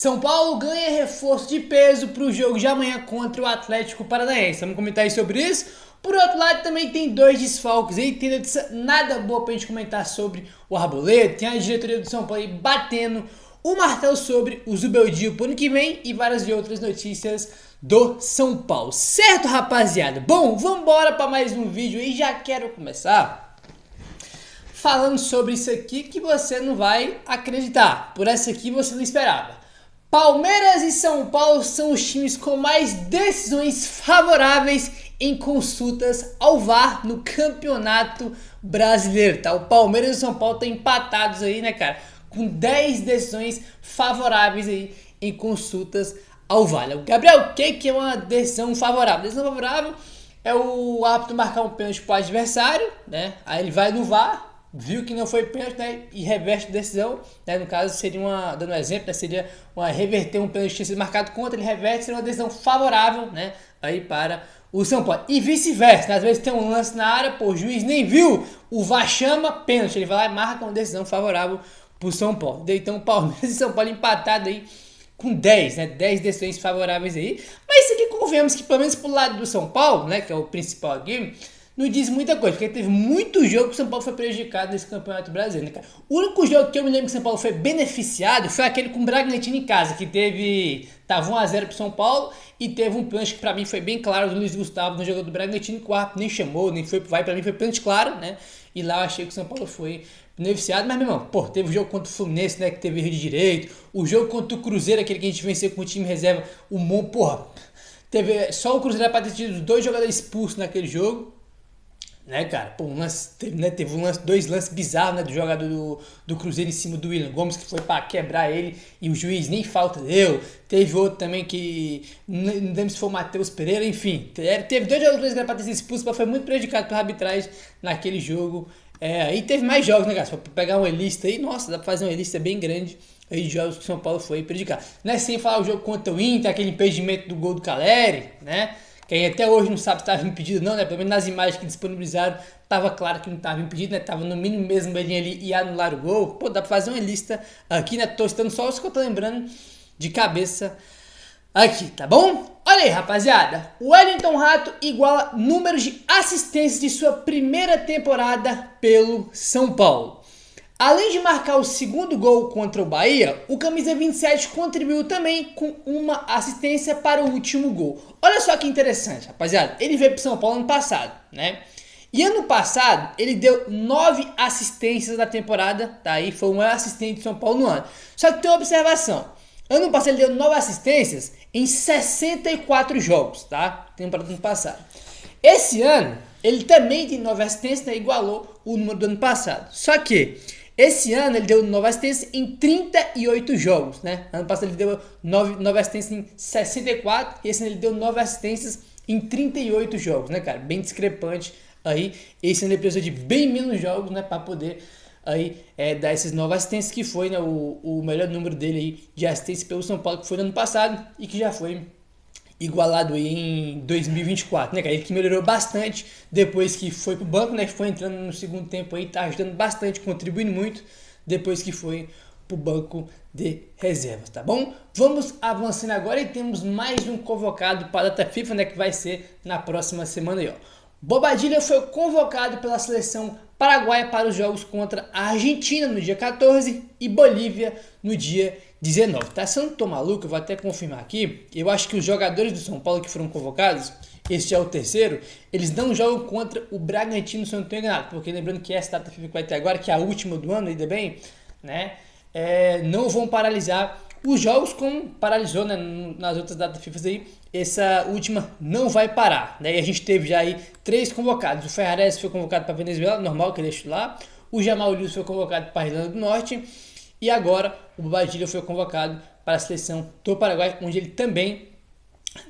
São Paulo ganha reforço de peso para o jogo de amanhã contra o Atlético Paranaense. Vamos comentar aí sobre isso. Por outro lado, também tem dois desfalques aí. Tem notícia nada boa para a gente comentar sobre o Arboleda. Tem a diretoria do São Paulo aí batendo o martelo sobre o Zubeldia pro ano que vem e várias outras notícias do São Paulo. Certo, rapaziada? Bom, vamos embora para mais um vídeo e já quero começar falando sobre isso aqui que você não vai acreditar. Por essa aqui você não esperava. Palmeiras e São Paulo são os times com mais decisões favoráveis em consultas ao VAR no Campeonato Brasileiro, tá? O Palmeiras e o São Paulo estão empatados aí, né, cara? Com 10 decisões favoráveis aí em consultas ao VAR. Gabriel, o que é uma decisão favorável? Decisão favorável é o árbitro marcar um pênalti para o adversário, né? Aí ele vai no VAR, viu que não foi pênalti, né, e reverte a decisão, né, no caso seria dando um exemplo, né, seria reverter um pênalti que tinha sido marcado contra, ele reverte, seria uma decisão favorável, né, aí para o São Paulo. E vice-versa, né, às vezes tem um lance na área, pô, o juiz nem viu, o VAR chama pênalti, ele vai lá e marca uma decisão favorável para o São Paulo. Então o Palmeiras e São Paulo empatado aí com 10, né, 10 decisões favoráveis aí, mas isso aqui convenhamos que pelo menos pro lado do São Paulo, né, que é o principal aqui, não diz muita coisa, porque teve muito jogo que o São Paulo foi prejudicado nesse Campeonato Brasileiro, né, cara? O único jogo que eu me lembro que o São Paulo foi beneficiado foi aquele com o Bragantino em casa, que tava 1-0 pro São Paulo e teve um pênalti que pra mim foi bem claro do Luiz Gustavo no jogo do Bragantino, que o árbitro nem chamou, nem foi pro VAR, pra mim foi pênalti claro, né? E lá eu achei que o São Paulo foi beneficiado, mas meu irmão, pô, teve o jogo contra o Fluminense, né, que teve erro de direito, o jogo contra o Cruzeiro, aquele que a gente venceu com o time reserva, porra, teve só o Cruzeiro pra ter tido 2 jogadores expulsos naquele jogo. Né, cara? Pô, teve dois lances bizarros, né, do jogador do Cruzeiro em cima do William Gomes, que foi pra quebrar ele e o juiz nem falta deu. Teve outro também que não lembro se foi o Matheus Pereira, enfim. Teve 2 jogadores que eram pra ter sido expulsos, mas foi muito prejudicado pela arbitragem naquele jogo. Aí teve mais jogos, né, cara? Se for pegar uma lista aí, nossa, dá pra fazer uma lista bem grande aí de jogos que o São Paulo foi prejudicado. Né, sem falar o jogo contra o Inter, aquele impedimento do gol do Caleri, né? Quem até hoje não sabe se estava impedido não, né? Pelo menos nas imagens que disponibilizaram, estava claro que não estava impedido, né? Tava no mínimo mesmo ele ali e anular o gol. Pô, dá pra fazer uma lista aqui, né? Tô citando só os que eu tô lembrando de cabeça aqui, tá bom? Olha aí, rapaziada. O Wellington Rato iguala números de assistências de sua primeira temporada pelo São Paulo. Além de marcar o segundo gol contra o Bahia, o camisa 27 contribuiu também com uma assistência para o último gol. Olha só que interessante, rapaziada. Ele veio para o São Paulo ano passado, né? E ano passado ele deu 9 assistências na temporada, tá? Aí foi o maior assistente do São Paulo no ano. Só que tem uma observação. Ano passado ele deu 9 assistências em 64 jogos, tá? Temporada do ano passado. Esse ano ele também tem 9 assistências, né? Igualou o número do ano passado. Só que esse ano ele deu 9 assistências em 38 jogos, né? Ano passado ele deu 9 assistências em 64 e esse ano ele deu 9 assistências em 38 jogos, né, cara? Bem discrepante aí. Esse ano ele precisou de bem menos jogos, né, para poder aí dar essas 9 assistências, que foi, né, o melhor número dele aí de assistência pelo São Paulo, que foi no ano passado e que já foi igualado aí em 2024, né, cara? Ele que melhorou bastante depois que foi pro banco, né? Que foi entrando no segundo tempo aí, tá ajudando bastante, contribuindo muito depois que foi pro banco de reservas, tá bom? Vamos avançando agora e temos mais um convocado para a data FIFA, né? Que vai ser na próxima semana aí, ó. Bobadilha foi convocado pela seleção paraguaia para os jogos contra a Argentina no dia 14 e Bolívia no dia 19. Tá? Se eu não tô maluco, eu vou até confirmar aqui. Eu acho que os jogadores do São Paulo que foram convocados, esse já é o terceiro, eles não jogam contra o Bragantino, se eu não estou enganado. Porque lembrando que essa data FIFA que vai ter agora, que é a última do ano, ainda bem, né? Não vão paralisar os jogos como paralisou, né, nas outras datas FIFA aí. Essa última não vai parar, né? E a gente teve já aí 3 convocados. O Ferrares foi convocado para a Venezuela, normal que ele é lá. O Jamal Lewis foi convocado para a Irlanda do Norte. E agora o Bobadilha foi convocado para a seleção do Paraguai, onde ele também,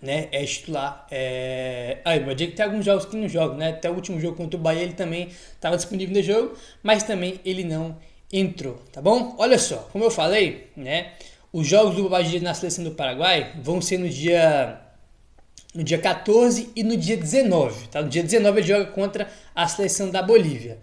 né, é titular. O Bobadilha tem alguns jogos que não joga, né? Até o último jogo contra o Bahia ele também estava disponível no jogo, mas também ele não entrou, tá bom? Olha só, como eu falei, né? Os jogos do Bobadilha na seleção do Paraguai vão ser no dia 14 e no dia 19, tá? No dia 19 ele joga contra a seleção da Bolívia.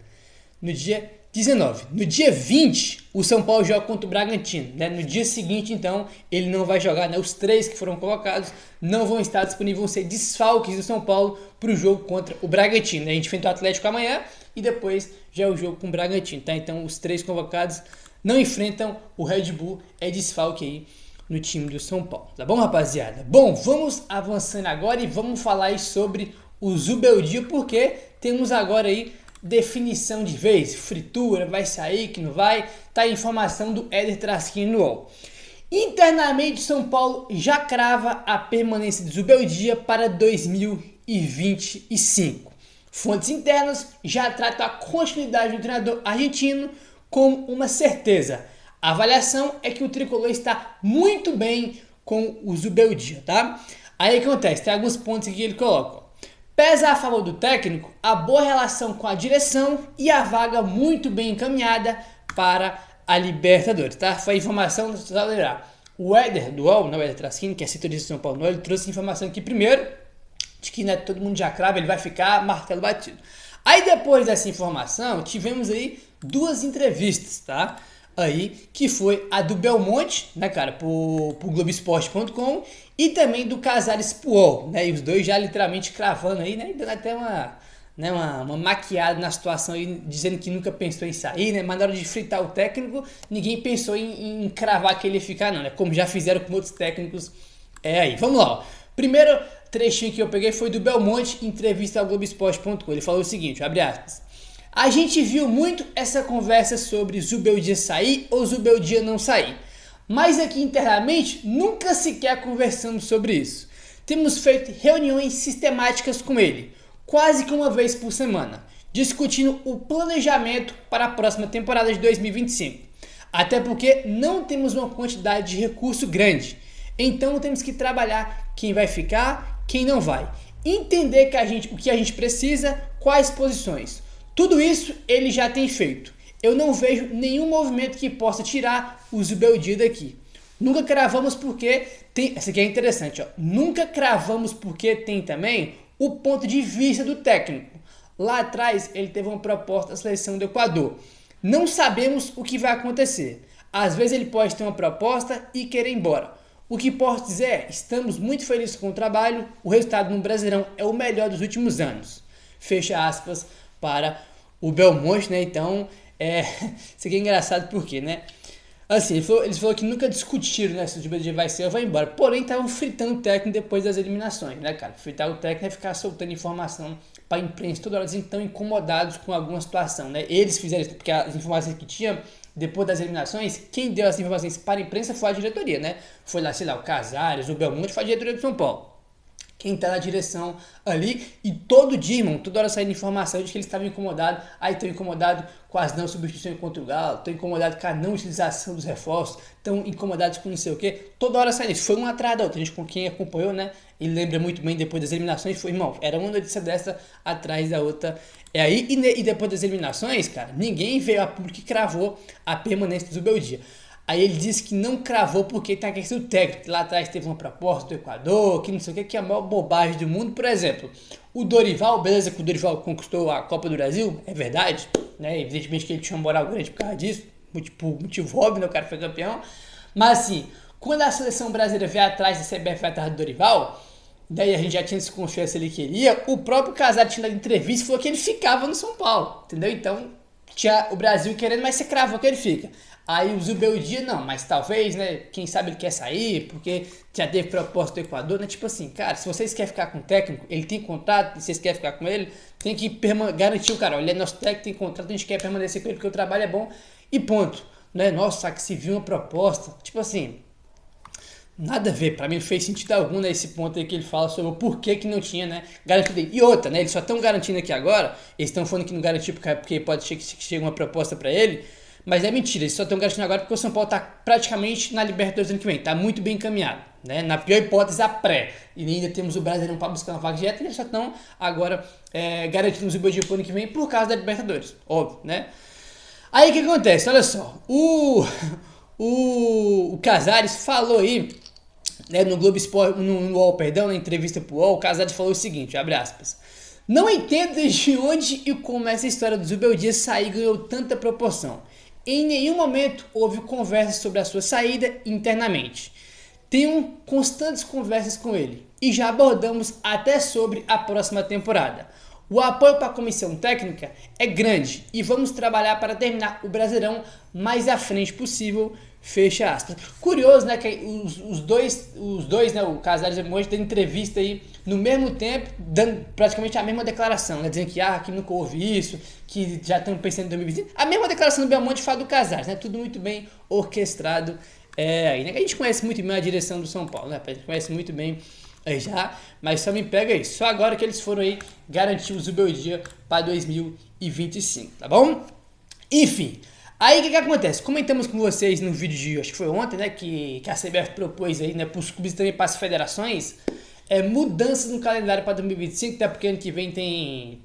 No dia 19. No dia 20, o São Paulo joga contra o Bragantino, né? No dia seguinte, então, ele não vai jogar, né? Os 3 que foram colocados não vão estar disponíveis, vão ser desfalques do São Paulo para o jogo contra o Bragantino, né? A gente enfrenta o Atlético amanhã e depois já é o jogo com o Bragantino, tá? Então, os 3 convocados não enfrentam o Red Bull, é desfalque aí no time do São Paulo, tá bom, rapaziada? Bom, vamos avançando agora e vamos falar aí sobre o Zubeldia, porque temos agora aí definição de vez, fritura, vai sair, que não vai, tá a informação do Éder Trasquini no UOL. Internamente, São Paulo já crava a permanência de Zubeldia para 2025. Fontes internas já tratam a continuidade do treinador argentino como uma certeza. A avaliação é que o tricolor está muito bem com o Zubeldia, tá? Aí o que acontece? Tem alguns pontos aqui que ele coloca. Pesa a favor do técnico a boa relação com a direção e a vaga muito bem encaminhada para a Libertadores, tá? Foi a informação do o Éder do UOL, não é o Éder Trasquini, que é setorista de São Paulo, ele trouxe informação aqui primeiro, de que né, todo mundo já crava, ele vai ficar martelo batido. Aí depois dessa informação, tivemos aí 2 entrevistas, tá? Aí, que foi a do Belmonte, né, cara, pro Globoesporte.com e também do Casares pro UOL, né, e os dois já literalmente cravando aí, né, e dando até uma maquiada na situação aí, dizendo que nunca pensou em sair, né, mas na hora de fritar o técnico, ninguém pensou em cravar que ele ia ficar não, né, como já fizeram com outros técnicos, aí, vamos lá, ó. Primeiro trechinho que eu peguei foi do Belmonte, entrevista ao Globoesporte.com, ele falou o seguinte, abre aspas: a gente viu muito essa conversa sobre Zubeldia sair ou Zubeldia não sair, mas aqui internamente nunca sequer conversamos sobre isso. Temos feito reuniões sistemáticas com ele, quase que uma vez por semana, discutindo o planejamento para a próxima temporada de 2025. Até porque não temos uma quantidade de recurso grande, então temos que trabalhar quem vai ficar, quem não vai, entender o que a gente precisa, quais posições. Tudo isso ele já tem feito. Eu não vejo nenhum movimento que possa tirar o Zubeldia daqui. Nunca cravamos porque tem... Essa aqui é interessante, ó. Nunca cravamos porque tem também o ponto de vista do técnico. Lá atrás ele teve uma proposta da seleção do Equador. Não sabemos o que vai acontecer. Às vezes ele pode ter uma proposta e querer ir embora. O que posso dizer é, estamos muito felizes com o trabalho. O resultado no Brasileirão é o melhor dos últimos anos. Fecha aspas para o Belmonte, né? Então, isso aqui é engraçado porque, né? Assim, eles falaram que nunca discutiram, né? Se o Zubeldia vai ser ou vai embora. Porém, estavam fritando o técnico depois das eliminações, né, cara? Fritar o técnico é ficar soltando informação para a imprensa toda hora, eles estão incomodados com alguma situação, né? Eles fizeram isso porque as informações que tinham depois das eliminações, quem deu as informações para a imprensa foi a diretoria, né? Foi lá, sei lá, o Casares, o Belmonte, foi a diretoria do São Paulo. Quem tá na direção ali, e todo dia, irmão, toda hora saindo informação de que eles estavam incomodados, aí estão incomodados com as não substituições contra o Galo, estão incomodados com a não utilização dos reforços, estão incomodados com não sei o que, toda hora saindo isso, foi uma atrás da outra, a gente com quem acompanhou, né, e lembra muito bem depois das eliminações, foi, irmão, era uma notícia dessa atrás da outra, aí, e depois das eliminações, cara, ninguém veio a público e cravou a permanência do Zubeldia. Aí ele disse que não cravou porque tá a questão do técnico. Lá atrás teve uma proposta do Equador, que não sei o que é a maior bobagem do mundo. Por exemplo, o Dorival, beleza que o Dorival conquistou a Copa do Brasil, é verdade, né? Evidentemente que ele tinha uma moral grande por causa disso, motivo óbvio, né? O cara foi campeão. Mas assim, quando a seleção brasileira veio atrás da CBF, veio atrás do Dorival, daí a gente já tinha desconfiança se ele queria, o próprio Casares tinha dado entrevista e falou que ele ficava no São Paulo, entendeu? Então, tinha o Brasil querendo, mas você cravou que ele fica. Aí o Zubeldia, não, mas talvez, né, quem sabe ele quer sair, porque já teve proposta do Equador, né, tipo assim, cara, se vocês querem ficar com o técnico, ele tem contrato, e vocês querem ficar com ele, tem que garantir o cara, ele é nosso técnico, tem contrato, a gente quer permanecer com ele, porque o trabalho é bom, e ponto, né, nossa, que se viu uma proposta, tipo assim, nada a ver, pra mim não fez sentido algum, né, esse ponto aí que ele fala sobre o porquê que não tinha, né, garantido aí. E outra, né, eles só estão garantindo aqui agora, eles estão falando que não garantiu porque pode ser que chegue uma proposta pra ele, mas é mentira, eles só estão garantindo agora porque o São Paulo está praticamente na Libertadores ano que vem, está muito bem encaminhado, né? Na pior hipótese, a pré, e ainda temos o Brasileirão para buscar uma vaga direta, e eles só estão agora garantindo o Zubeldia para o ano que vem por causa da Libertadores, óbvio, né? Aí o que acontece? Olha só, o Casares falou aí, né, no Globo Esporte, no UOL, perdão, na entrevista pro UOL, o Casares falou o seguinte, abre aspas: Não entendo desde onde e como essa história do Zubeldia sair ganhou tanta proporção. Em nenhum momento houve conversa sobre a sua saída internamente. Tenho constantes conversas com ele e já abordamos até sobre a próxima temporada. O apoio para a comissão técnica é grande e vamos trabalhar para terminar o Brasileirão mais à frente possível. Fecha aspas. Curioso, né, que os dois, né, o Casares e o Belmonte, dando entrevista aí no mesmo tempo, dando praticamente a mesma declaração, né, dizendo que nunca houve isso, que já estamos pensando em 2025. A mesma declaração do Belmonte fala do Casares, né, tudo muito bem orquestrado. Aí, né, a gente conhece muito bem a direção do São Paulo, né, a gente conhece muito bem aí já, mas só me pega aí, só agora que eles foram aí garantir o Zubeldia para 2025, tá bom? Enfim. Aí o que acontece? Comentamos com vocês no vídeo de, acho que foi ontem, né, que a CBF propôs aí, né, para os clubes e também para as federações, mudanças no calendário para 2025, até porque ano que vem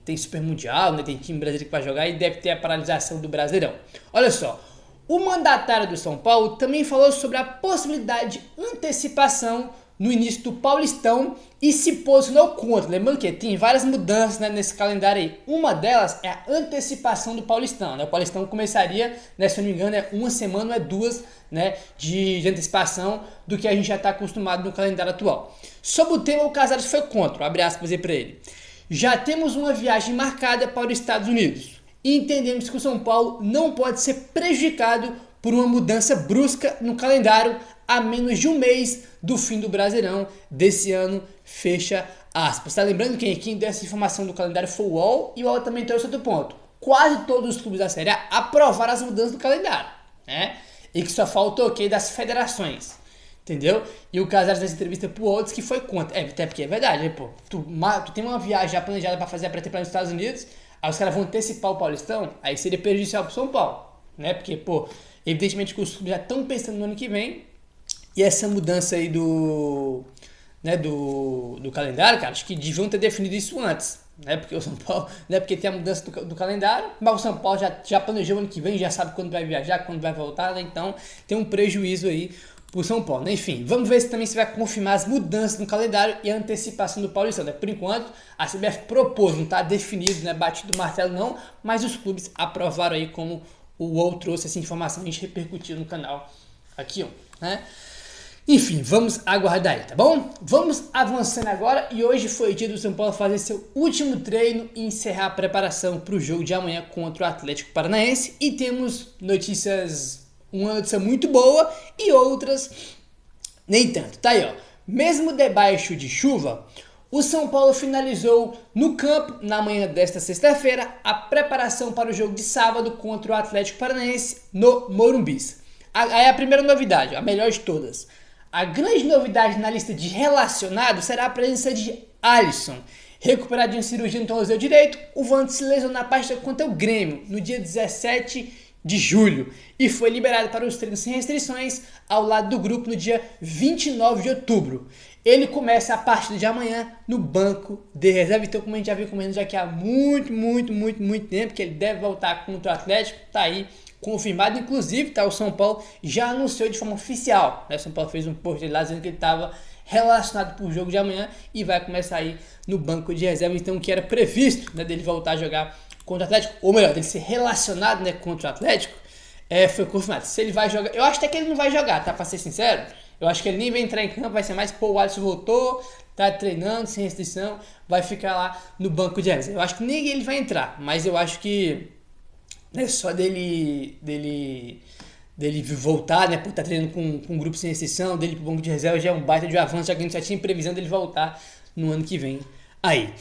tem Super Mundial, né, tem time brasileiro que vai jogar e deve ter a paralisação do Brasileirão. Olha só, o mandatário do São Paulo também falou sobre a possibilidade de antecipação no início do Paulistão e se posicionou contra. Lembrando que tem várias mudanças, né, nesse calendário aí. Uma delas é a antecipação do Paulistão, né? O Paulistão começaria, né, se eu não me engano, uma semana ou duas, né, de antecipação do que a gente já está acostumado no calendário atual. Sobre o tema, o Casares foi contra, abre aspas aí para ele. Já temos uma viagem marcada para os Estados Unidos e entendemos que o São Paulo não pode ser prejudicado por uma mudança brusca no calendário a menos de um mês do fim do Brasileirão desse ano, fecha aspas. Tá lembrando que quem deu essa informação do calendário foi o UOL, e o UOL também trouxe outro ponto. Quase todos os clubes da Série A aprovaram as mudanças do calendário, né? E que só falta o ok das federações, entendeu? E o Casares nessa entrevista pro UOL disse que foi contra. Até porque é verdade, né, pô? Tu tem uma viagem já planejada para fazer a pré-temporada nos Estados Unidos, aí os caras vão antecipar o Paulistão, aí seria prejudicial pro São Paulo, né? Porque, pô, evidentemente que os clubes já estão pensando no ano que vem. E essa mudança aí do calendário, cara, acho que deviam ter definido isso antes, né? Porque o São Paulo, né? Porque tem a mudança do calendário, mas o São Paulo já planejou o ano que vem, já sabe quando vai viajar, quando vai voltar, né? Então tem um prejuízo aí pro São Paulo, né? Enfim, vamos ver se também se vai confirmar as mudanças no calendário e a antecipação do Paulistão, né? Por enquanto, a CBF propôs, não está definido, né? Batido o martelo não, mas os clubes aprovaram aí, como o UOL trouxe essa informação, a gente repercutiu no canal aqui, ó, né? Enfim, vamos aguardar aí, tá bom? Vamos avançando agora, e hoje foi o dia do São Paulo fazer seu último treino e encerrar a preparação para o jogo de amanhã contra o Atlético Paranaense. E temos uma notícia muito boa e outras nem tanto. Tá aí, ó. Mesmo debaixo de chuva, o São Paulo finalizou no campo, na manhã desta sexta-feira, a preparação para o jogo de sábado contra o Atlético Paranaense no Morumbi. Aí é a primeira novidade, a melhor de todas. A grande novidade na lista de relacionados será a presença de Alisson. Recuperado de uma cirurgia no tornozelo direito, o volante se lesionou na partida contra o Grêmio no dia 17 de julho e foi liberado para os treinos sem restrições ao lado do grupo no dia 29 de outubro. Ele começa a partida de amanhã no banco de reserva, então como a gente já viu comendo já que há muito tempo que ele deve voltar contra o Atlético, tá aí confirmado, inclusive, tá, o São Paulo já anunciou de forma oficial, né? O São Paulo fez um post lá dizendo que ele estava relacionado para o jogo de amanhã e vai começar aí no banco de reserva, então o que era previsto, né, dele voltar a jogar contra o Atlético, ou melhor, dele ser relacionado, né, contra o Atlético, foi confirmado. Se ele vai jogar, eu acho até que ele não vai jogar, tá, para ser sincero, eu acho que ele nem vai entrar em campo, vai ser mais, pô, o Alisson voltou, tá treinando sem restrição, vai ficar lá no banco de reserva. Eu acho que nem ele vai entrar, mas eu acho que só dele voltar, né, por estar treinando com um grupo sem restrição, dele pro banco de reserva já é um baita de avanço, já que a gente já tinha previsão dele voltar no ano que vem aí.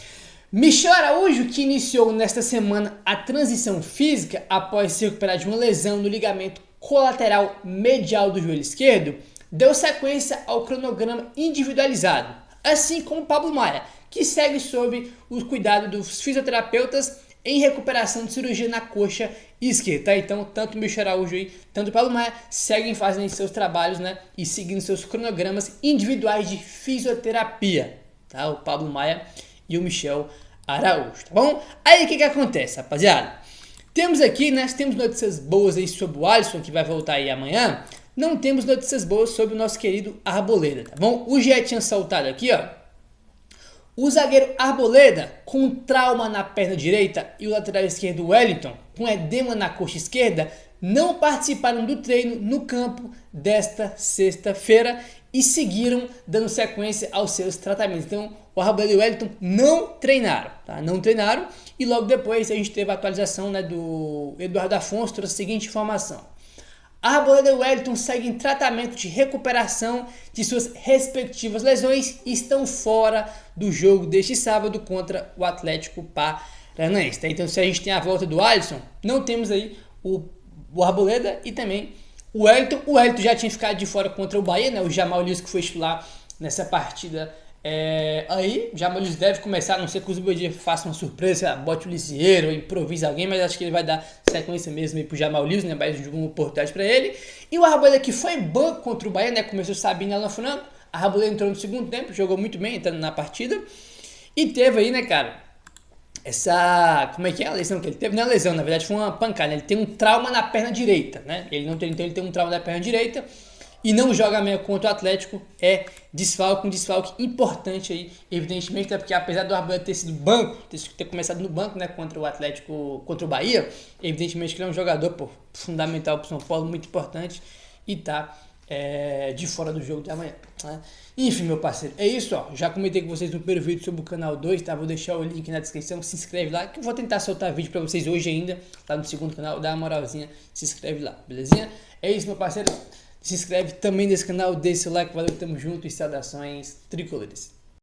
Michel Araújo, que iniciou nesta semana a transição física após se recuperar de uma lesão no ligamento colateral medial do joelho esquerdo, deu sequência ao cronograma individualizado, assim como Pablo Maia, que segue sob o cuidado dos fisioterapeutas em recuperação de cirurgia na coxa esquerda, tá? Então, tanto o Michel Araújo aí, tanto o Pablo Maia seguem fazendo seus trabalhos, né? E seguindo seus cronogramas individuais de fisioterapia, tá? O Pablo Maia e o Michel Araújo, tá bom? Aí, o que acontece, rapaziada? Temos aqui, né? Temos notícias boas aí sobre o Alisson, que vai voltar aí amanhã. Não temos notícias boas sobre o nosso querido Arboleda, tá bom? O GE tinha saltado aqui, ó. O zagueiro Arboleda, com trauma na perna direita, e o lateral esquerdo Wellington, com edema na coxa esquerda, não participaram do treino no campo desta sexta-feira e seguiram dando sequência aos seus tratamentos. Então, o Arboleda e o Wellington não treinaram, tá? Não treinaram, e logo depois a gente teve a atualização, né, do Eduardo Afonso, trouxe a seguinte informação. Arboleda e Wellington seguem tratamento de recuperação de suas respectivas lesões e estão fora do jogo deste sábado contra o Atlético Paranaense. Tá? Então, se a gente tem a volta do Alisson, não temos aí o Arboleda e também o Wellington. O Wellington já tinha ficado de fora contra o Bahia, né? O Jamal Lewis que foi titular nessa partida. Aí, Jamal Lewis deve começar, a não ser que o Zubadir faça uma surpresa, bote o Lisieiro, improvise alguém, mas acho que ele vai dar sequência mesmo aí pro Jamal Lewis, né? Mais uma oportunidade para ele. E o Arboleda que foi banco contra o Bahia, né? Começou Sabino e Alan Franco. A Arboleda entrou no segundo tempo, jogou muito bem, entrando na partida. E teve aí, né, cara, essa... Como é que é a lesão que ele teve? Não é lesão, na verdade foi uma pancada, né? Ele tem um trauma na perna direita, né? Ele não tem, então ele tem um trauma na perna direita. E não joga amanhã contra o Atlético, um desfalque importante aí, evidentemente, né, porque apesar do Arboleda ter sido banco, ter começado no banco, né, contra o Atlético, contra o Bahia, evidentemente que ele é um jogador fundamental para o São Paulo, muito importante, e tá de fora do jogo de amanhã. Né? Enfim, meu parceiro, é isso, ó. Já comentei com vocês no primeiro vídeo sobre o canal 2, tá? Vou deixar o link na descrição, se inscreve lá, que eu vou tentar soltar vídeo para vocês hoje ainda, lá no segundo canal, dá uma moralzinha, se inscreve lá, belezinha? É isso, meu parceiro. Se inscreve também nesse canal, deixa o like, valeu, tamo junto e saudações tricolores.